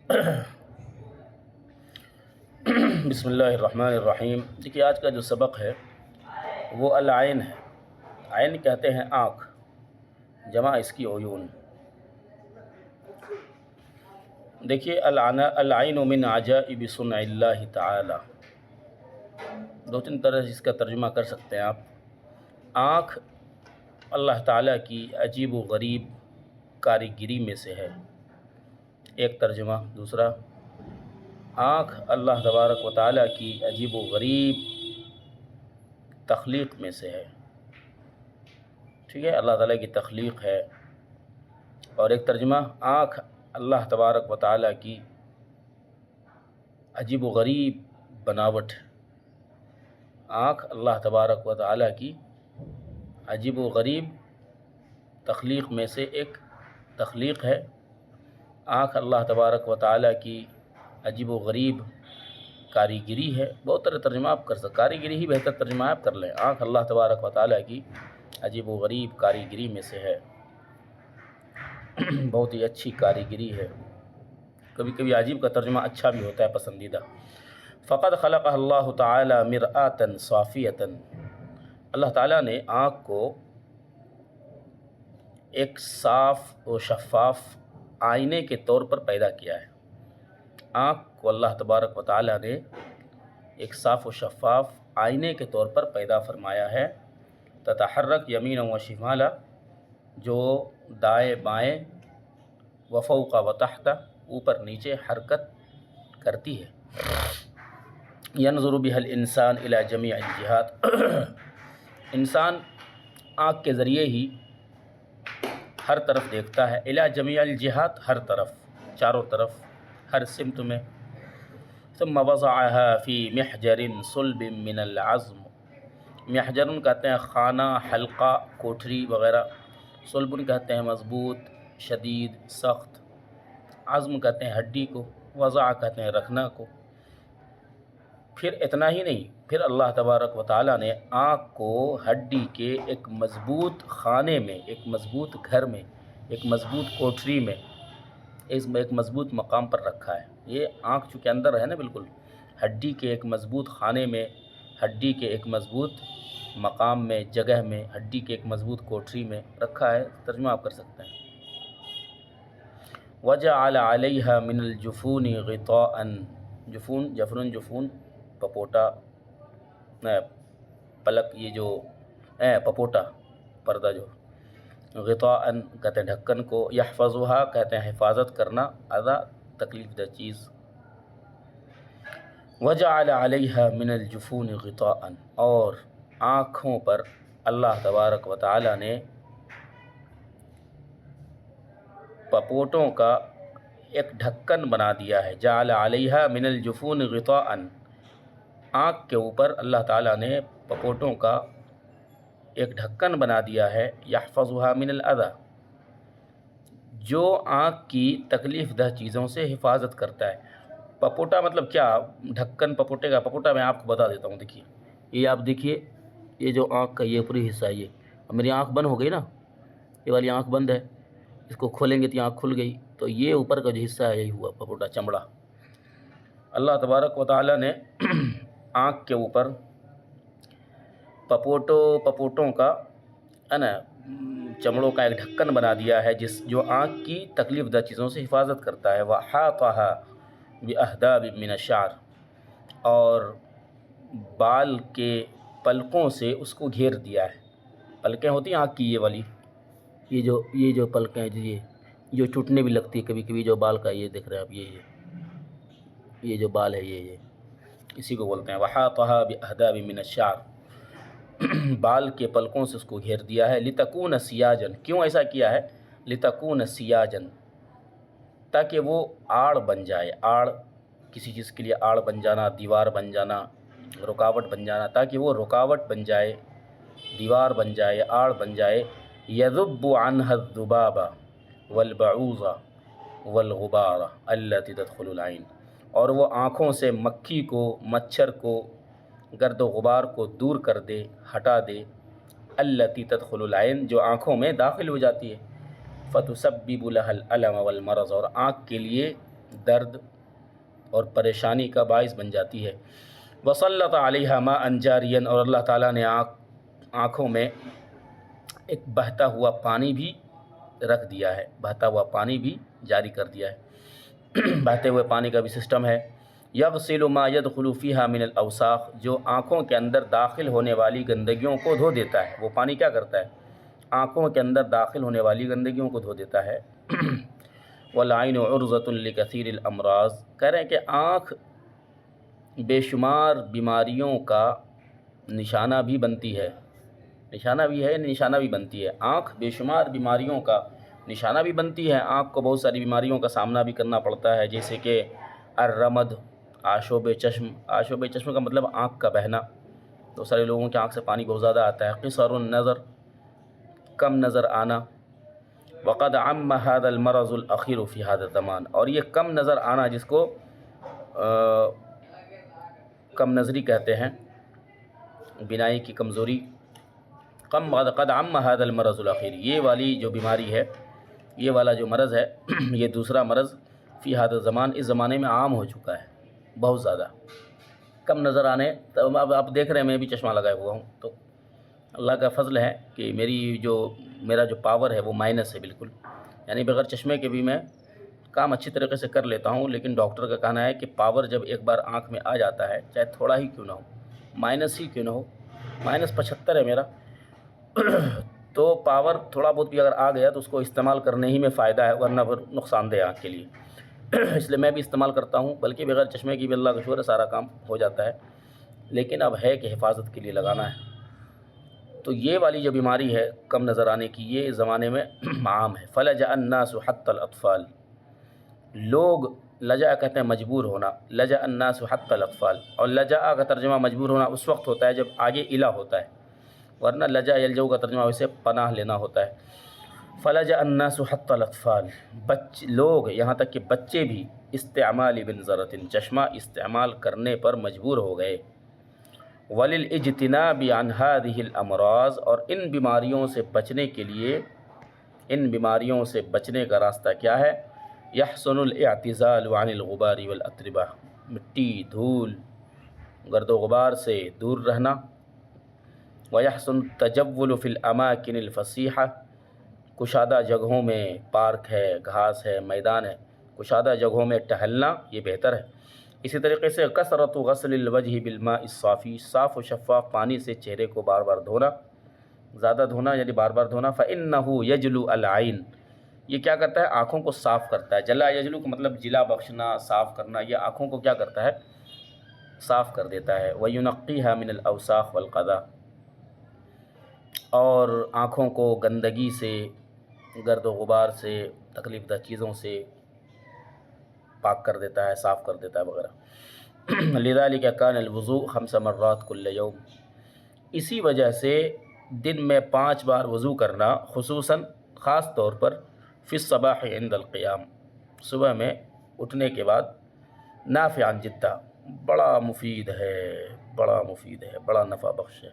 بسم اللہ الرحمن الرحیم۔ دیکھیے آج کا جو سبق ہے وہ العین ہے۔ عین کہتے ہیں آنکھ، جمع اس کی عیون۔ دیکھیے العین من عجائب صنع اللہ تعالی، دو تین طرح سے اس کا ترجمہ کر سکتے ہیں آپ۔ آنکھ اللہ تعالیٰ کی عجیب و غریب کاریگری میں سے ہے، ایک ترجمہ۔ دوسرا، آنکھ اللہ تبارک و تعالیٰ کی عجیب و غریب تخلیق میں سے ہے، ٹھیک ہے، اللہ تعالیٰ کی تخلیق ہے۔ اور ایک ترجمہ، آنکھ اللہ تبارک و تعالیٰ کی عجیب و غریب بناوٹ ہے۔ آنکھ اللہ تبارک و تعالیٰ کی عجیب و غریب تخلیق میں سے ایک تخلیق ہے۔ آنکھ اللہ تبارک و تعالیٰ کی عجیب و غریب کاریگری ہے۔ بہت طرح ترجمہ آپ کر سکتے، کاریگری ہی بہتر ترجمہ آپ کر لیں۔ آنکھ اللہ تبارک و تعالیٰ کی عجیب و غریب کاریگری میں سے ہے، بہت ہی اچھی کاریگری ہے۔ کبھی کبھی عجیب کا ترجمہ اچھا بھی ہوتا ہے، پسندیدہ۔ فقد خلق اللہ تعالی مرآۃ صافیۃ، اللہ تعالیٰ نے آنکھ کو ایک صاف و شفاف آئینے کے طور پر پیدا کیا ہے۔ آنکھ کو اللہ تبارک و تعالیٰ نے ایک صاف و شفاف آئینے کے طور پر پیدا فرمایا ہے۔ تتحرک یمینا و شمالا، جو دائیں بائیں، و فوق و تحت، اوپر نیچے حرکت کرتی ہے۔ ینظر بها الانسان الی جمیع الجہات، انسان آنکھ کے ذریعے ہی ہر طرف دیکھتا ہے۔ الی جمیع الجہات، ہر طرف، چاروں طرف، ہر سمت میں۔ ثم وضعها فی محجر صلب من العظم، محجر کہتے ہیں خانہ، حلقہ، کوٹھری وغیرہ۔ صلب کہتے ہیں مضبوط، شدید، سخت۔ عظم کہتے ہیں ہڈی کو، وضع کہتے ہیں رکھنا کو۔ پھر اتنا ہی نہیں، پھر اللہ تبارک و تعالیٰ نے آنکھ کو ہڈی کے ایک مضبوط خانے میں، ایک مضبوط گھر میں، ایک مضبوط کوٹھری میں، ایک مضبوط مقام پر رکھا ہے۔ یہ آنکھ چونکہ اندر ہے نا، بالکل ہڈی کے ایک مضبوط خانے میں، ہڈی کے ایک مضبوط مقام میں، جگہ میں، ہڈی کے ایک مضبوط کوٹھری میں رکھا ہے۔ ترجمہ آپ کر سکتے ہیں۔ وَجَعَلَ عَلَيْهَا مِنَ الْجُفُونِ غِطَاءً، جفون، جفن، جفون، پپوٹا، پلک، یہ جو پپوٹا، پردہ جو، غطاءً کہتے ہیں ڈھکن کو، یحفظها کہتے ہیں حفاظت کرنا، اذا تکلیف دہ چیز۔ وجعل علیها من الجفون غطاءً، اور آنکھوں پر اللہ تبارک و تعالی نے پپوٹوں کا ایک ڈھکن بنا دیا ہے۔ جعل علیها من الجفون غطاءً، آنکھ کے اوپر اللہ تعالیٰ نے پپوٹوں کا ایک ڈھکن بنا دیا ہے۔ یحفظها من الاذى، جو آنکھ کی تکلیف دہ چیزوں سے حفاظت کرتا ہے۔ پپوٹا مطلب کیا؟ ڈھکن پپوٹے کا، پپوٹا میں آپ کو بتا دیتا ہوں۔ دیکھیے یہ آپ دیکھیے، یہ جو آنکھ کا یہ پوری حصہ ہے، یہ اب میری آنکھ بند ہو گئی نا، یہ والی آنکھ بند ہے، اس کو کھولیں گے تو یہ آنکھ کھل گئی، تو یہ اوپر کا جو حصہ ہے یہی ہوا پپوٹا، چمڑا۔ اللہ تبارک و تعالیٰ نے آنکھ کے اوپر پپوٹوں کا ہے نا، چمڑوں کا ایک ڈھکن بنا دیا ہے، جو آنکھ کی تکلیف دہ چیزوں سے حفاظت کرتا ہے۔ وَحَاطَهَا بِأَهْدَابٍ مِّنَ الشَّعْرِ، اور بال کے پلکوں سے اس کو گھیر دیا ہے۔ پلکیں ہوتی ہیں آنکھ کی، یہ والی، یہ جو پلکیں ہیں، یہ جو ٹوٹنے بھی لگتی ہے کبھی کبھی، جو بال کا یہ دیکھ رہے ہیں آپ، یہ جو بال ہے، یہ اسی کو بولتے ہیں وَحَاطَهَا بِأَهْدَابٍ مِّنَ الشَّعْرِ، بال کے پلکوں سے اس کو گھیر دیا ہے۔ لِتَكُونَ سِيَاجًا، کیوں ایسا کیا ہے؟ لِتَكُونَ سِيَاجًا، تاکہ وہ آڑ بن جائے۔ آڑ کسی چیز کے لیے آڑ بن جانا، دیوار بن جانا، رکاوٹ بن جانا، تاکہ وہ رکاوٹ بن جائے، دیوار بن جائے، آڑ بن جائے۔ يَذُبُّ عَنْهَا الذُّبَابَ وَالْبَعُوضَ وَالْغُبَارَ الَّتِي تَدْخُلُ الْعَيْنَ، اور وہ آنکھوں سے مکھی کو، مچھر کو، گرد و غبار کو دور کر دے، ہٹا دے۔ الَّتِي تَدْخُلُ الْعَيْنَ، جو آنکھوں میں داخل ہو جاتی ہے۔ فَتُسَبِّبُ لَهَا الْأَلَمَ وَالْمَرَضَ، اور آنکھ کے لیے درد اور پریشانی کا باعث بن جاتی ہے۔ وسلط علیہا ماء جاریا، اور اللہ تعالیٰ نے آنکھوں میں ایک بہتا ہوا پانی بھی رکھ دیا ہے، بہتا ہوا پانی بھی جاری کر دیا ہے۔ بہتے ہوئے پانی کا بھی سسٹم ہے۔ یغسل ما يدخل فيها من الاوساخ، جو آنکھوں کے اندر داخل ہونے والی گندگیوں کو دھو دیتا ہے۔ وہ پانی کیا کرتا ہے؟ آنکھوں کے اندر داخل ہونے والی گندگیوں کو دھو دیتا ہے۔ والعین عرضۃ لکثیر الامراض، کہہ رہے ہیں کہ آنکھ بے شمار بیماریوں کا نشانہ بھی بنتی ہے، نشانہ بھی ہے، نشانہ بھی بنتی ہے۔ آنکھ بے شمار بیماریوں کا نشانہ بھی بنتی ہے۔ آنکھ کو بہت ساری بیماریوں کا سامنا بھی کرنا پڑتا ہے، جیسے کہ الرمد، آشوب چشم۔ آشوب چشم کا مطلب آنکھ کا بہنا، تو سارے لوگوں کی آنکھ سے پانی بہت زیادہ آتا ہے۔ قصر النظر، کم نظر آنا۔ وقد عم هذا المرض الاخیر فی هذا الزمان، اور یہ کم نظر آنا جس کو کم نظری کہتے ہیں، بینائی کی کمزوری، قد عم هذا المرض الاخیر، یہ والی جو بیماری ہے، یہ والا جو مرض ہے، یہ دوسرا مرض فی هذا الزمان، اس زمانے میں عام ہو چکا ہے بہت زیادہ۔ کم نظر آنے، اب آپ دیکھ رہے ہیں میں بھی چشمہ لگائے ہوا ہوں، تو اللہ کا فضل ہے کہ میرا جو پاور ہے وہ مائنس ہے بالکل، یعنی بغیر چشمے کے بھی میں کام اچھی طریقے سے کر لیتا ہوں، لیکن ڈاکٹر کا کہنا ہے کہ پاور جب ایک بار آنکھ میں آ جاتا ہے، چاہے تھوڑا ہی کیوں نہ ہو، مائنس ہی کیوں نہ ہو، -75 ہے میرا، تو پاور تھوڑا بہت بھی اگر آ گیا تو اس کو استعمال کرنے ہی میں فائدہ ہے، ورنہ پھر نقصان دہ آنکھ کے لیے۔ اس لیے میں بھی استعمال کرتا ہوں، بلکہ بغیر چشمے کی بھی اللہ کا شکر ہے سارا کام ہو جاتا ہے، لیکن اب ہے کہ حفاظت کے لیے لگانا ہے۔ تو یہ والی جو بیماری ہے کم نظر آنے کی، یہ اس زمانے میں عام ہے۔ فلجأ الناس حتى الاطفال، لوگ، لجأ کہتے ہیں مجبور ہونا، لجأ الناس حتى الاطفال، اور لجأ کا ترجمہ مجبور ہونا اس وقت ہوتا ہے جب آگے الہ ہوتا ہے، ورنہ لجأ یلجؤ کا ترجمہ ویسے پناہ لینا ہوتا ہے۔ فلجأ الناس حتى الاطفال، لوگ یہاں تک کہ بچے بھی استعمال بنظرۃ، چشمہ استعمال کرنے پر مجبور ہو گئے۔ وللاجتناب عن هذه الامراض، اور ان بیماریوں سے بچنے کے لیے، ان بیماریوں سے بچنے کا راستہ کیا ہے؟ یحسن الاعتزال عن الغبار والاتربہ، مٹی، دھول، گرد و غبار سے دور رہنا۔ ویحسن التجول فی الاماکن الفسیحہ، کشادہ جگہوں میں، پارک ہے، گھاس ہے، میدان ہے، کشادہ جگہوں میں ٹہلنا یہ بہتر ہے۔ اسی طریقے سے کثرت غسل الوجہ بالماء الصافی، صاف و شفاف پانی سے چہرے کو بار بار دھونا، زیادہ دھونا یعنی بار بار دھونا۔ فإنہ یجلو العین، یہ کیا کرتا ہے؟ آنکھوں کو صاف کرتا ہے۔ جلا یجلو کا مطلب جلا بخشنا، صاف کرنا، یہ آنکھوں کو کیا کرتا ہے؟ صاف کر دیتا ہے۔ وینقیھا من الاوساخ والقذا، اور آنکھوں کو گندگی سے، گرد و غبار سے، تکلیف دہ چیزوں سے پاک کر دیتا ہے، صاف کر دیتا ہے وغیرہ۔ لذلک کان الوضوء 5 مرات کل یوم، اسی وجہ سے دن میں 5 بار وضو کرنا، خصوصاً خاص طور پر فی الصباح عند القیام، صبح میں اٹھنے کے بعد، نافعا جدا، بڑا مفید ہے، بڑا مفید ہے، بڑا نفع بخش ہے۔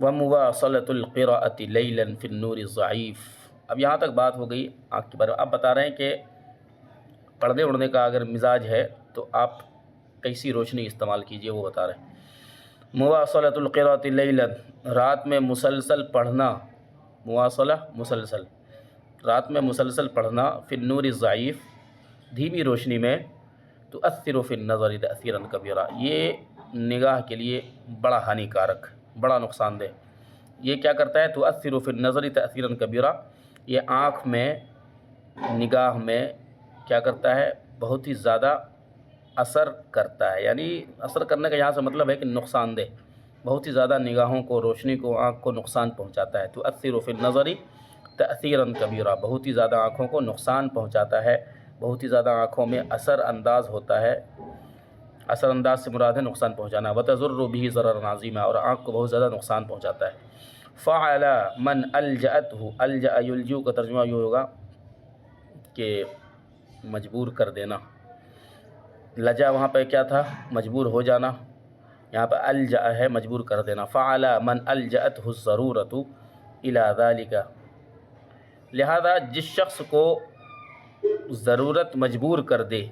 ومواصلۃ القراءۃ لیلا فی النور الضعیف، اب یہاں تک بات ہو گئی آنکھ کے بارے میں۔ اب بتا رہے ہیں کہ پڑھنے اڑنے کا اگر مزاج ہے تو آپ کیسی روشنی استعمال کیجئے، وہ بتا رہے ہیں۔ مواصلۃ القراءۃ لیلا، رات میں مسلسل پڑھنا، مواصلہ مسلسل، رات میں مسلسل پڑھنا، فی النور الضعیف، دھیمی روشنی میں، تؤثر فی النظر تأثیرا کبیرا، یہ نگاہ کے لیے بڑا ہانی کارک، بڑا نقصان دہ۔ یہ کیا کرتا ہے؟ تؤثر فی النظر تأثیرا کبیرا، یہ آنکھ میں، نگاہ میں کیا کرتا ہے؟ بہت ہی زیادہ اثر کرتا ہے، یعنی اثر کرنے کا یہاں سے مطلب ہے کہ نقصان دہ، بہت ہی زیادہ نگاہوں کو، روشنی کو، آنکھ کو نقصان پہنچاتا ہے۔ تؤثر فی النظر تأثیرا کبیرا، بہت ہی زیادہ آنکھوں کو نقصان پہنچاتا ہے، بہت ہی زیادہ آنکھوں میں اثر انداز ہوتا ہے۔ اثر انداز سے مراد ہے نقصان پہنچانا۔ وتضر به ضررا عظیما، اور آنکھ کو بہت زیادہ نقصان پہنچاتا ہے۔ فعل من الجأته، الجأ یلجؤ کا ترجمہ یہ ہوگا کہ مجبور کر دینا۔ لجا وہاں پہ کیا تھا؟ مجبور ہو جانا، یہاں پہ الجأ ہے مجبور کر دینا۔ فعل من الجأته الضرورة الى ذلك، لہذا جس شخص کو ضرورت مجبور کر دے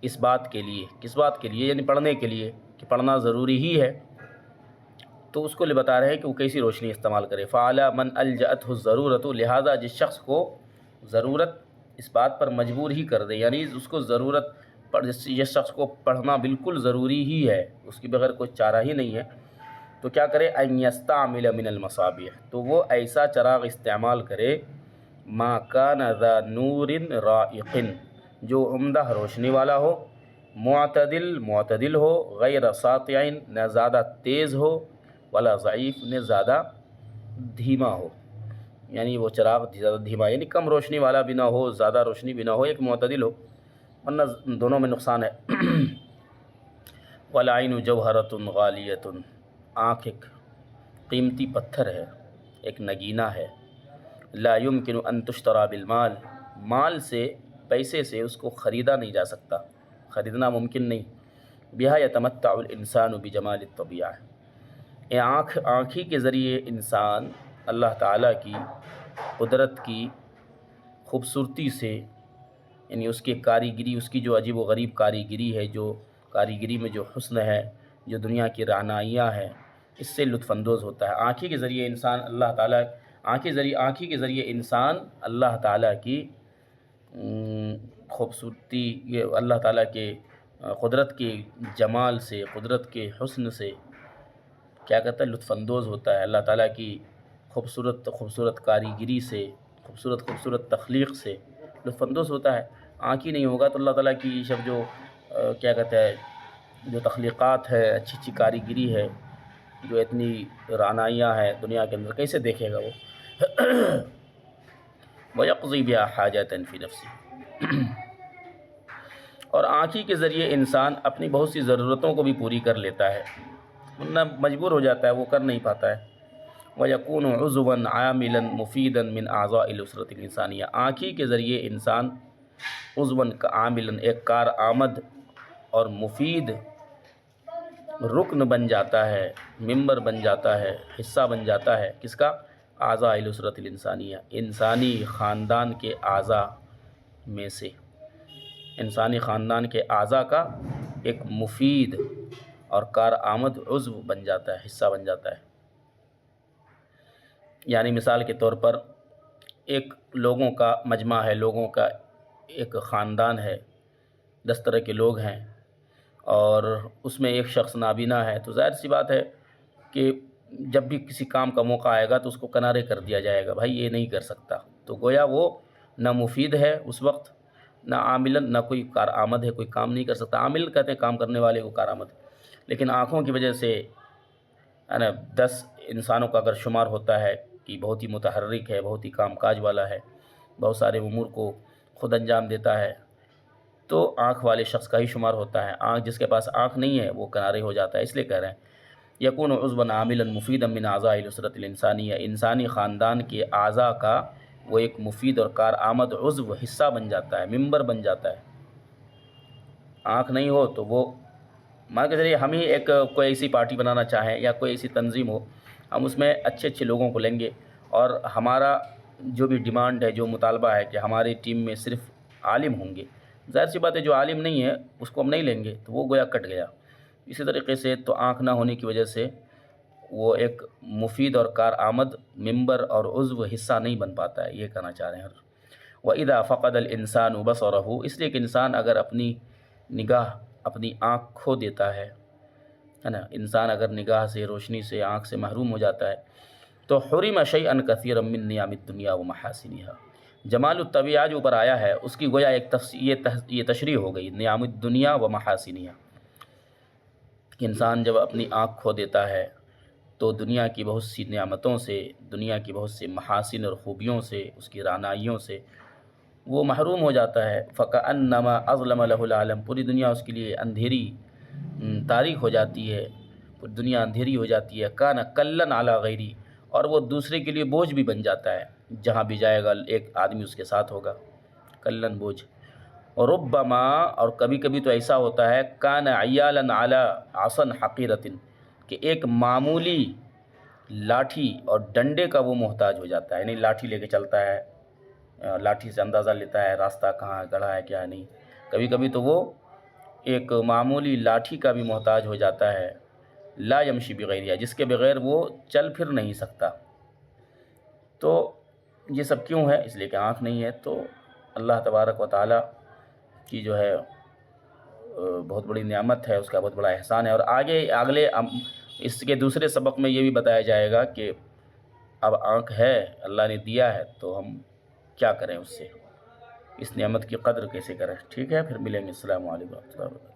اس بات کے لیے، کس بات کے لیے؟ یعنی پڑھنے کے لیے، کہ پڑھنا ضروری ہی ہے، تو اس کو بتا رہے ہیں کہ وہ کیسی روشنی استعمال کرے۔ فعلی من الجأتہ الضرورت، لہٰذا جس شخص کو ضرورت اس بات پر مجبور ہی کر دے، یعنی اس کو ضرورت جس شخص کو پڑھنا بالکل ضروری ہی ہے، اس کے بغیر کوئی چارہ ہی نہیں ہے، تو کیا کرے؟ ان یستعمل من المصابیح، تو وہ ایسا چراغ استعمال کرے ما کان ذا نور رائق، جو عمدہ روشنی والا ہو، معتدل ہو، غیر ساطع، نہ زیادہ تیز ہو، ولا ضعیف، نہ زیادہ دھیما ہو، یعنی وہ چراغ زیادہ دھیما یعنی کم روشنی والا بھی نہ ہو، زیادہ روشنی بھی نہ ہو، ایک معتدل ہو، ورنہ دونوں میں نقصان ہے۔ والعین جوہرۃ غالیۃ، آنکھ ایک قیمتی پتھر ہے، ایک نگینہ ہے، لا یمکن ان تشتری بالمال، مال سے، پیسے سے اس کو خریدا نہیں جا سکتا، خریدنا ممکن نہیں۔ بہا یتمتع الانسان بجمال الطبیعہ، آنکھ ہی کے ذریعے انسان اللہ تعالیٰ کی قدرت کی خوبصورتی سے، یعنی اس کی کاریگری، اس کی جو عجیب و غریب کاریگری ہے، جو کاریگری میں جو حسن ہے، جو دنیا کی رعنائیاں ہیں، اس سے لطف اندوز ہوتا ہے۔ آنکھی کے ذریعے انسان اللہ تعالیٰ، آنکھی کے ذریعے انسان اللہ تعالیٰ کی خوبصورتی، یہ اللہ تعالیٰ کے قدرت کے جمال سے، قدرت کے حسن سے کیا کہتا ہے؟ لطف اندوز ہوتا ہے، اللہ تعالیٰ کی خوبصورت کاریگری سے، خوبصورت تخلیق سے لطف اندوز ہوتا ہے۔ آنکھ ہی نہیں ہوگا تو اللہ تعالیٰ کی سب جو کیا کہتا ہے، جو تخلیقات ہے، اچھی اچھی کاریگری ہے، جو اتنی رعنائیاں ہیں دنیا کے اندر، کیسے دیکھے گا وہ؟ وَيَقْضِي بِهَا حَاجَةً فِي نَفْسِهِ، اور آنکھی کے ذریعے انسان اپنی بہت سی ضرورتوں کو بھی پوری کر لیتا ہے، ورنہ مجبور ہو جاتا ہے، وہ کر نہیں پاتا ہے۔ وَيَكُونُ عُضْوًا عَامِلًا مُفِيدًا مِنْ أَعْضَاءِ الْأُسْرَةِ الْإِنسَانِيَّةِ، آنکھی کے ذریعے انسان عضواً عاملاً، ایک کارآمد اور مفید رکن بن جاتا ہے، ممبر بن جاتا ہے، حصہ بن جاتا ہے، کس کا؟ اعضاء الاسرۃ الانسانیہ، انسانی خاندان کے اعضاء میں سے، انسانی خاندان کے اعضاء کا ایک مفید اور کارآمد عضو بن جاتا ہے، حصہ بن جاتا ہے۔ یعنی مثال کے طور پر ایک لوگوں کا مجمع ہے، لوگوں کا ایک خاندان ہے، 10 طرح کے لوگ ہیں، اور اس میں ایک شخص نابینا ہے، تو ظاہر سی بات ہے کہ جب بھی کسی کام کا موقع آئے گا تو اس کو کنارے کر دیا جائے گا، بھائی یہ نہیں کر سکتا، تو گویا وہ نہ مفید ہے اس وقت، نہ عاملاً، نہ کوئی کارآمد ہے، کوئی کام نہیں کر سکتا۔ عامل کہتے ہیں کام کرنے والے کو، کارآمد، لیکن آنکھوں کی وجہ سے ہے نا 10 انسانوں کا اگر شمار ہوتا ہے کہ بہت ہی متحرک ہے، بہت ہی کام کاج والا ہے، بہت سارے امور کو خود انجام دیتا ہے، تو آنکھ والے شخص کا ہی شمار ہوتا ہے۔ آنکھ، جس کے پاس آنکھ نہیں ہے وہ کنارے ہو جاتا ہے، اس لیے کہہ رہے ہیں یکون عضواً عاملاً مفیدا من اعضاء الاسرۃ الانسانیہ، انسانی خاندان کے اعضاء کا وہ ایک مفید اور کارآمد عضو، حصہ بن جاتا ہے، ممبر بن جاتا ہے۔ آنکھ نہیں ہو تو وہ، مان کے چلیے ہم ہی ایک کوئی ایسی پارٹی بنانا چاہیں یا کوئی ایسی تنظیم ہو، ہم اس میں اچھے اچھے لوگوں کو لیں گے، اور ہمارا جو بھی ڈیمانڈ ہے، جو مطالبہ ہے کہ ہماری ٹیم میں صرف عالم ہوں گے، ظاہر سی بات ہے جو عالم نہیں ہے اس کو ہم نہیں لیں گے، تو وہ گویا کٹ گیا۔ اسی طریقے سے تو آنکھ نہ ہونے کی وجہ سے وہ ایک مفید اور کارآمد ممبر اور عضو، حصہ نہیں بن پاتا ہے، یہ کہنا چاہ رہے ہیں۔ وَإِذَا فَقَدَ الْإِنسَانُ بَصَرَهُ، اس لیے کہ انسان اگر اپنی نگاہ، اپنی آنکھ کھو دیتا ہے نا، انسان اگر نگاہ سے، روشنی سے، آنکھ سے محروم ہو جاتا ہے، تو حرم شیئا کثیرا من نعم الدنیا ومحاسنها، جمال الطبیعہ جو اوپر آیا ہے اس کی گویا ایک یہ تشریح ہو گئی، نعم الدنیا ومحاسنها، انسان جب اپنی آنکھ کھو دیتا ہے تو دنیا کی بہت سی نعمتوں سے، دنیا کی بہت سی محاسن اور خوبیوں سے، اس کی رعنائیوں سے وہ محروم ہو جاتا ہے۔ فَكَأَنَّمَا أَظْلَمَ لَهُ الْعَالَمُ، پوری دنیا اس کے لیے اندھیری، تاریک ہو جاتی ہے، پوری دنیا اندھیری ہو جاتی ہے۔ كَانَ كَلًّا عَلَى غَيْرِهِ، اور وہ دوسرے کے لیے بوجھ بھی بن جاتا ہے، جہاں بھی جائے گا ایک آدمی اس کے ساتھ ہوگا، کلن بوجھ۔ ربما، اور کبھی کبھی تو ایسا ہوتا ہے، كَانَ عِيَالًا عَلَى عَصًا حَقِيرَةٍ، کہ ایک معمولی لاٹھی اور ڈنڈے کا وہ محتاج ہو جاتا ہے، یعنی لاٹھی لے کے چلتا ہے، لاٹھی سے اندازہ لیتا ہے راستہ کہاں گڑھا ہے کیا نہیں. کبھی کبھی تو وہ ایک معمولی لاٹھی کا بھی محتاج ہو جاتا ہے، لا یمشی بغیرہا، جس کے بغیر وہ چل پھر نہیں سکتا. تو یہ سب کیوں ہے؟ اس لیے کہ آنکھ نہیں ہے. تو اللہ تبارک و تعالیٰ کی جو ہے بہت بڑی نعمت ہے، اس کا بہت بڑا احسان ہے. اور اگلے اس کے دوسرے سبق میں یہ بھی بتایا جائے گا کہ اب آنکھ ہے، اللہ نے دیا ہے، تو ہم کیا کریں اس سے، اس نعمت کی قدر کیسے کریں. ٹھیک ہے، پھر ملیں گے. السلام علیکم و رحمۃ اللہ وبرکاتہ.